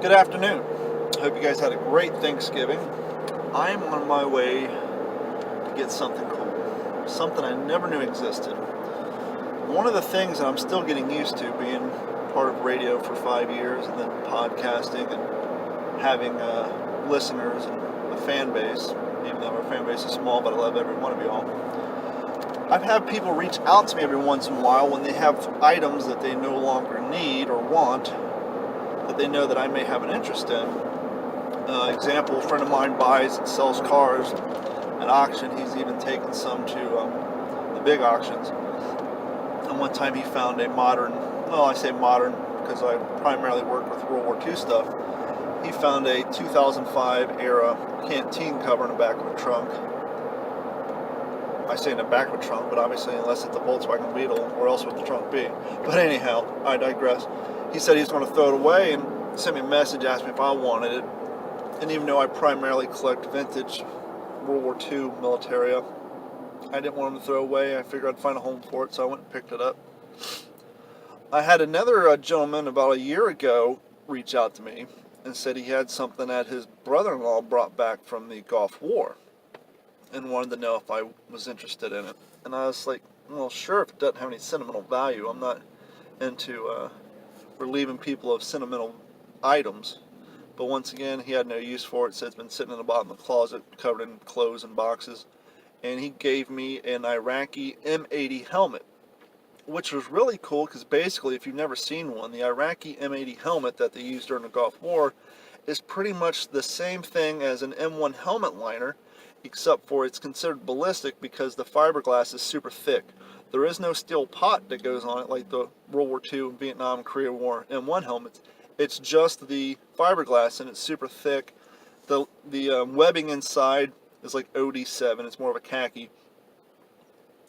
Good afternoon. Hope you guys had a great Thanksgiving. I'm on my way to get something cool, something I never knew existed. One of the things that I'm still getting used to, being part of radio for 5 years and then podcasting and having listeners and a fan base, even though our fan base is small, but I love every one of y'all. I've had people reach out to me every once in a while when they have items that they no longer need or want that they know that I may have an interest in. Example, a friend of mine buys and sells cars at auction. He's even taken some to the big auctions. And one time he found a modern, well, I say modern because I primarily work with World War II stuff. He found a 2005 era canteen cover in the back of a trunk. I say in the back of a trunk, but obviously unless it's a Volkswagen Beetle, where else would the trunk be? But anyhow, I digress. He said he's going to throw it away and sent me a message, asked me if I wanted it. And even though I primarily collect vintage World War II militaria, I didn't want him to throw away. I figured I'd find a home for it, so I went and picked it up. I had another gentleman about a year ago reach out to me and said he had something that his brother-in-law brought back from the Gulf War and wanted to know if I was interested in it. And I was like, well, sure, if it doesn't have any sentimental value. I'm not into relieving people of sentimental items. But once again, he had no use for it, so it's been sitting in the bottom of the closet covered in clothes and boxes. And he gave me an Iraqi M80 helmet, which was really cool because basically, if you've never seen one, the Iraqi M80 helmet that they used during the Gulf War is pretty much the same thing as an M1 helmet liner, except for it's considered ballistic because the fiberglass is super thick. There is no steel pot that goes on it like the World War II, Vietnam, and Korea War M1 helmets. It's just the fiberglass and it's super thick. The webbing inside is like OD7. It's more of a khaki.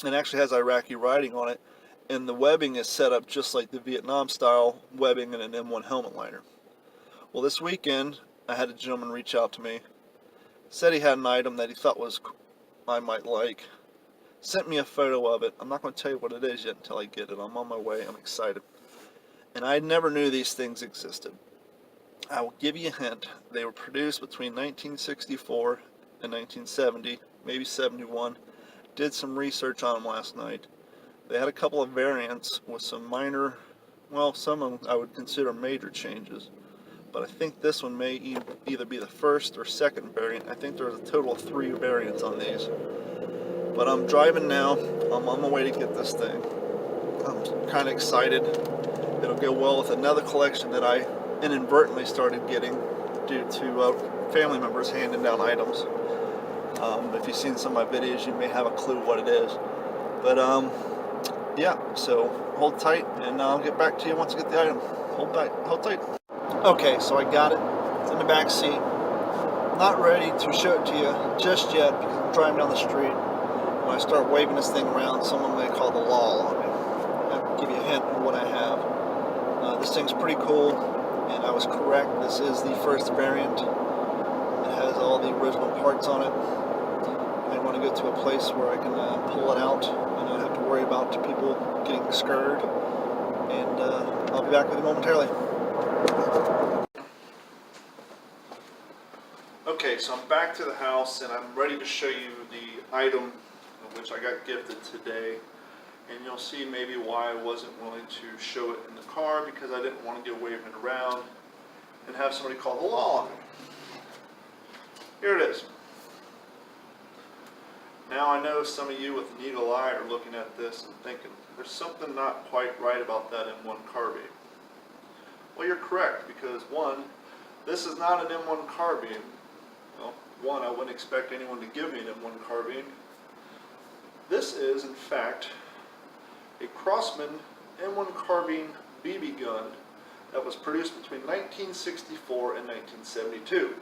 And actually has Iraqi writing on it. And the webbing is set up just like the Vietnam style webbing in an M1 helmet liner. Well, this weekend I had a gentleman reach out to me. Said he had an item that he thought I might like. Sent me a photo of it. I'm not going to tell you what it is yet until I get it. I'm on my way. I'm excited. And I never knew these things existed. I will give you a hint. They were produced between 1964 and 1970, maybe 71. Did some research on them last night. They had a couple of variants with some minor, well, some of them I would consider major changes. But I think this one may either be the first or second variant. I think there's a total of 3 variants on these. But I'm driving now. I'm on my way to get this thing. I'm kind of excited. It'll go well with another collection that I inadvertently started getting due to family members handing down items. If you've seen some of my videos, you may have a clue what it is. But yeah, so hold tight and I'll get back to you once I get the item. Hold tight. Okay, so I got it. It's in the back seat. I'm not ready to show it to you just yet because I'm driving down the street. When I start waving this thing around, someone may call the law on me. I'll give you a hint of what I have. This thing's pretty cool, and I was correct. This is the first variant. It has all the original parts on it. I want to go to a place where I can pull it out and not have to worry about people getting scared. And I'll be back with you momentarily. Okay, so I'm back to the house and I'm ready to show you the item which I got gifted today. And you'll see maybe why I wasn't willing to show it in the car, because I didn't want to go waving it around and have somebody call the law on me. Here it is. Now I know some of you with an eagle eye are looking at this and thinking, there's something not quite right about that M1 carbine. Well, you're correct, because one, this is not an M1 carbine. Well, one, I wouldn't expect anyone to give me an M1 carbine. This is, in fact, a Crosman M1 carbine BB gun that was produced between 1964 and 1972.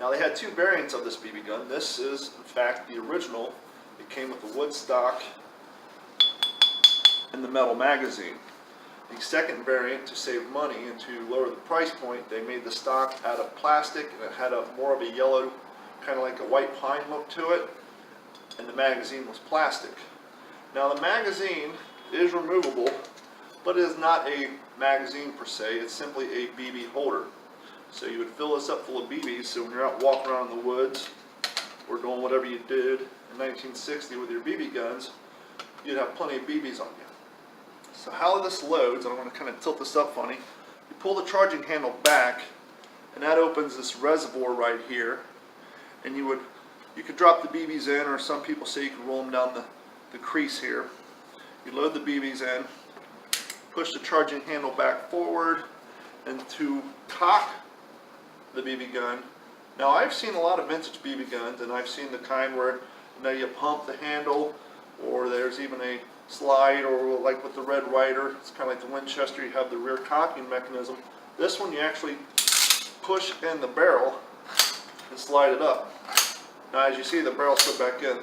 Now, they had 2 variants of this BB gun. This is, in fact, the original. It came with the wood stock and the metal magazine. The second variant, to save money and to lower the price point, they made the stock out of plastic, and it had more of a yellow, kind of like a white pine look to it, and the magazine was plastic. Now, the magazine is removable, but it is not a magazine per se. It's simply a BB holder. So you would fill this up full of BBs, so when you're out walking around in the woods or doing whatever you did in 1960 with your BB guns, you'd have plenty of BBs on you. So how this loads, and I'm going to kind of tilt this up funny, you pull the charging handle back, and that opens this reservoir right here, and you could drop the BBs in, or some people say you can roll them down the crease here. You load the BBs in, push the charging handle back forward, and to cock the BB gun. Now I've seen a lot of vintage BB guns, and I've seen the kind where you pump the handle, or there's even a slide, or like with the Red Ryder, it's kind of like the Winchester, you have the rear cocking mechanism. This one you actually push in the barrel and slide it up. Now as you see, the barrel's put back in.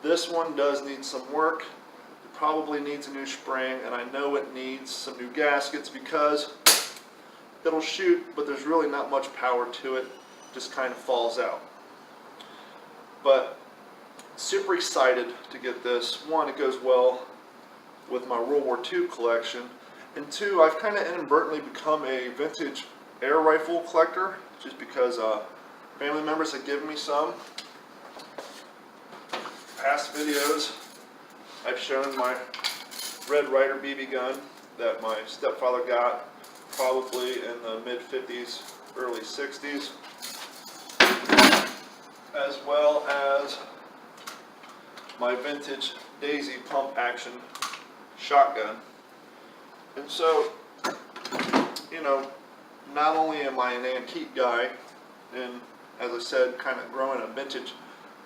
This one does need some work. It probably needs a new spring, and I know it needs some new gaskets because it'll shoot, but there's really not much power to it. Just kind of falls out. But super excited to get this. One, it goes well with my World War II collection, and two, I've kind of inadvertently become a vintage air rifle collector just because family members have given me some. Past videos, I've shown my Red Ryder BB gun that my stepfather got probably in the mid-50s, early 60s, as well as my vintage Daisy pump action shotgun. And so, not only am I an antique guy, and as I said, kind of growing a vintage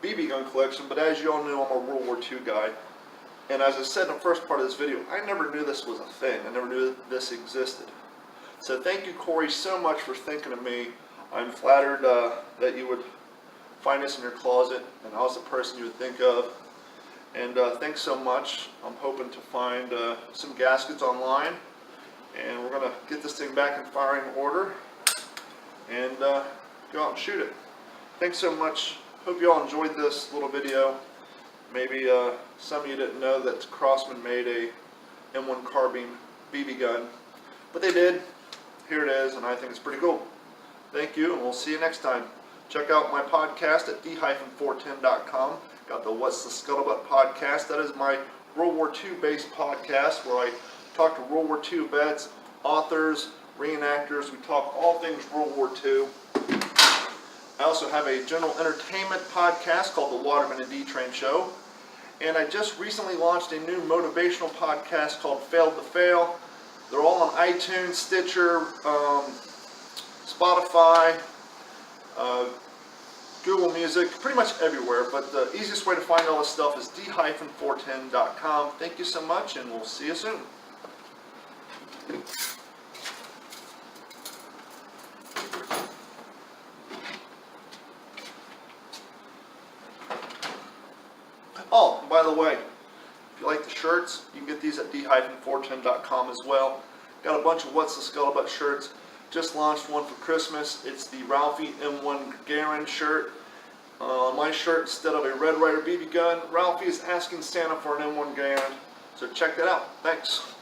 BB gun collection, but as you all know, I'm a World War II guy. And as I said in the first part of this video, I never knew this was a thing. I never knew this existed. So thank you, Corey, so much for thinking of me. I'm flattered that you would find this in your closet, and I was the person you would think of. And thanks so much. I'm hoping to find some gaskets online, and we're going to get this thing back in firing order and go out and shoot it. Thanks so much. Hope you all enjoyed this little video. Maybe some of you didn't know that Crosman made a M1 carbine BB gun, but they did. Here it is, and I think it's pretty cool. Thank you, and we'll see you next time. Check out my podcast at d-410.com. Got the What's the Scuttlebutt podcast. That is my World War II based podcast where I talk to World War II vets, authors, reenactors. We talk all things World War II. I also have a general entertainment podcast called The Waterman and D-Train Show. And I just recently launched a new motivational podcast called Failed to Fail. They're all on iTunes, Stitcher, Spotify, Google Music, pretty much everywhere. But the easiest way to find all this stuff is d-410.com. Thank you so much, and we'll see you soon. Oh, by the way, if you like the shirts, you can get these at d-410.com as well. Got a bunch of What's the Scuttlebutt shirts. Just launched one for Christmas. It's the Ralphie M1 Garand shirt. My shirt, instead of a Red Ryder BB gun, Ralphie is asking Santa for an M1 Garand. So check that out. Thanks.